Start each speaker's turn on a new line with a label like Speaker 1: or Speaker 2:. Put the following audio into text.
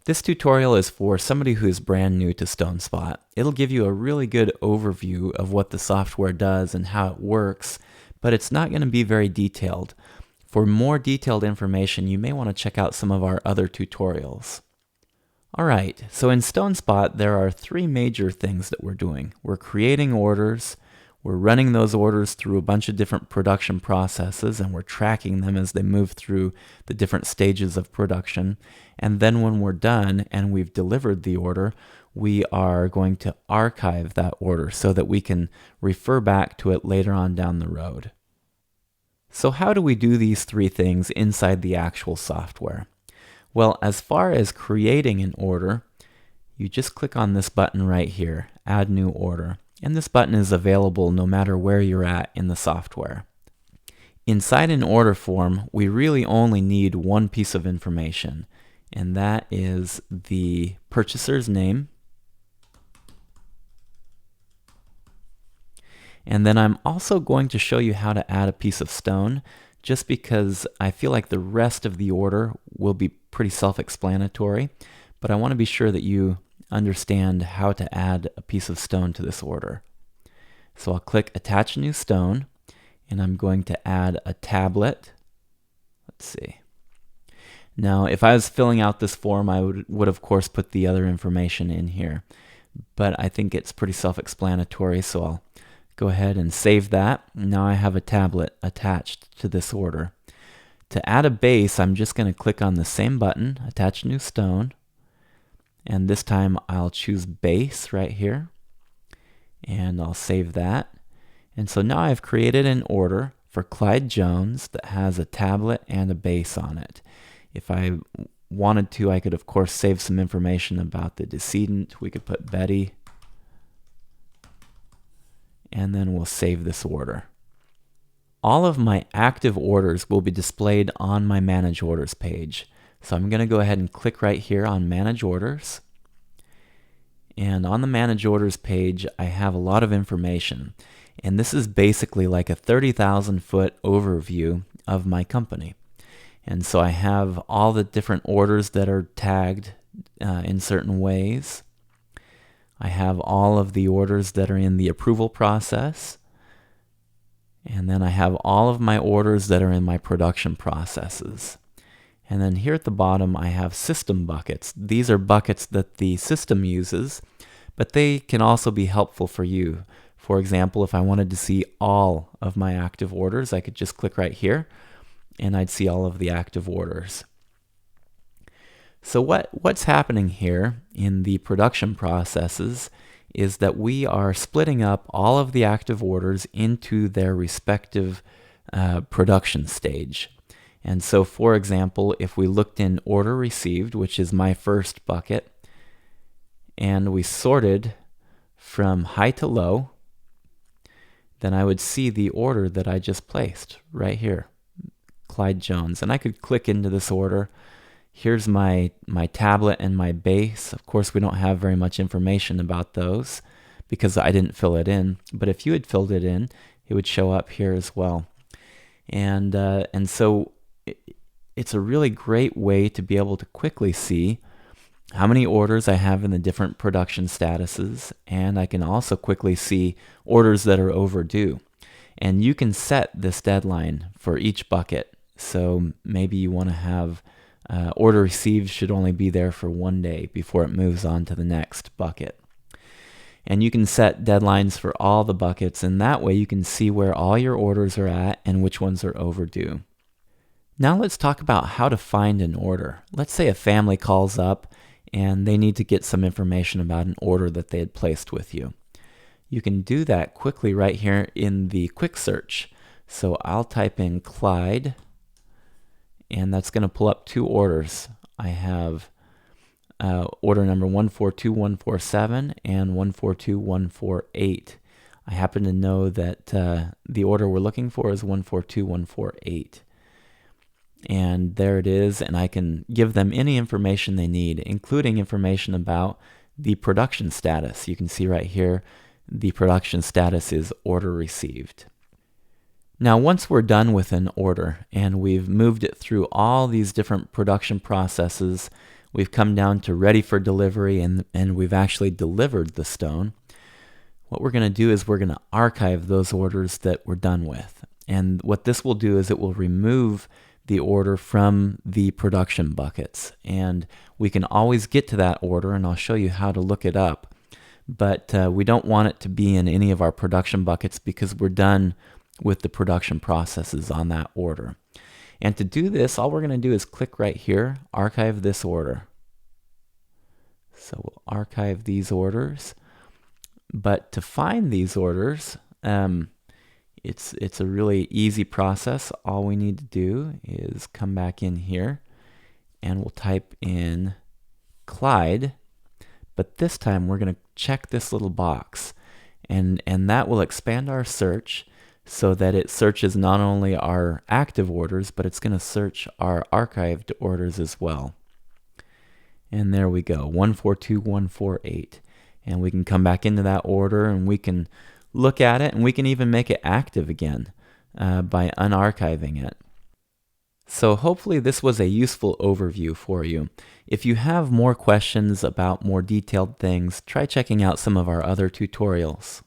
Speaker 1: This tutorial is for somebody who's brand new to StoneSpot. It'll give you a really good overview of what the software does and how it works, but it's not going to be very detailed. For more detailed information, you may want to check out some of our other tutorials. Alright, so in StoneSpot there are three major things that we're doing. We're creating orders, we're running those orders through a bunch of different production processes, and we're tracking them as they move through the different stages of production. And then when we're done and we've delivered the order, we are going to archive that order so that we can refer back to it later on down the road. So how do we do these three things inside the actual software? Well, as far as creating an order, you just click on this button right here, Add New Order. And this button is available no matter where you're at in the software. Inside an order form, we really only need one piece of information, and that is the purchaser's name. And then I'm also going to show you how to add a piece of stone, just because I feel like the rest of the order will be pretty self-explanatory, but I want to be sure that you understand how to add a piece of stone to this order. So I'll click Attach New Stone, and I'm going to add a tablet. Let's see. Now, if I was filling out this form, I would of course put the other information in here, but I think it's pretty self-explanatory, so I'll go ahead and save that. Now I have a tablet attached to this order. To add a base, I'm just going to click on the same button, Attach New Stone, and this time I'll choose base right here, and I'll save that. And so now I've created an order for Clyde Jones that has a tablet and a base on it. If I wanted to, I could of course save some information about the decedent. We could put Betty, and then we'll save this order. All of my active orders will be displayed on my Manage Orders page. So I'm going to go ahead and click right here on Manage Orders. And on the Manage Orders page, I have a lot of information. And this is basically like a 30,000 foot overview of my company. And so I have all the different orders that are tagged in certain ways. I have all of the orders that are in the approval process. And then I have all of my orders that are in my production processes. And then here at the bottom, I have system buckets. These are buckets that the system uses, but they can also be helpful for you. For example, if I wanted to see all of my active orders, I could just click right here, and I'd see all of the active orders. So what's happening here in the production processes is that we are splitting up all of the active orders into their respective production stage. And so, for example, if we looked in Order Received, which is my first bucket, and we sorted from high to low, then I would see the order that I just placed right here, Clyde Jones. And I could click into this order. Here's my tablet and my base. Of course, we don't have very much information about those because I didn't fill it in. But if you had filled it in, it would show up here as well. And so it's a really great way to be able to quickly see how many orders I have in the different production statuses, and I can also quickly see orders that are overdue. And you can set this deadline for each bucket. So maybe you want to have order received should only be there for 1 day before it moves on to the next bucket. And you can set deadlines for all the buckets, and that way you can see where all your orders are at and which ones are overdue. Now let's talk about how to find an order. Let's say a family calls up and they need to get some information about an order that they had placed with you. You can do that quickly right here in the quick search. So I'll type in Clyde, and that's going to pull up two orders. I have order number 142147 and 142148. I happen to know that the order we're looking for is 142148. And there it is, and I can give them any information they need, including information about the production status. You can see right here, the production status is order received. Now, once we're done with an order and we've moved it through all these different production processes, we've come down to ready for delivery, and we've actually delivered the stone. What we're going to do is we're going to archive those orders that we're done with. And what this will do is it will remove the order from the production buckets. And we can always get to that order, and I'll show you how to look it up. But we don't want it to be in any of our production buckets because we're done with the production processes on that order. And to do this, all we're going to do is click right here, archive this order. So we'll archive these orders. But to find these orders, it's a really easy process. All we need to do is come back in here and we'll type in Clyde, but this time we're going to check this little box, and that will expand our search so that it searches not only our active orders, but it's going to search our archived orders as well. And there we go, 142148. And we can come back into that order and we can look at it, and we can even make it active again by unarchiving it. So hopefully this was a useful overview for you. If you have more questions about more detailed things, try checking out some of our other tutorials.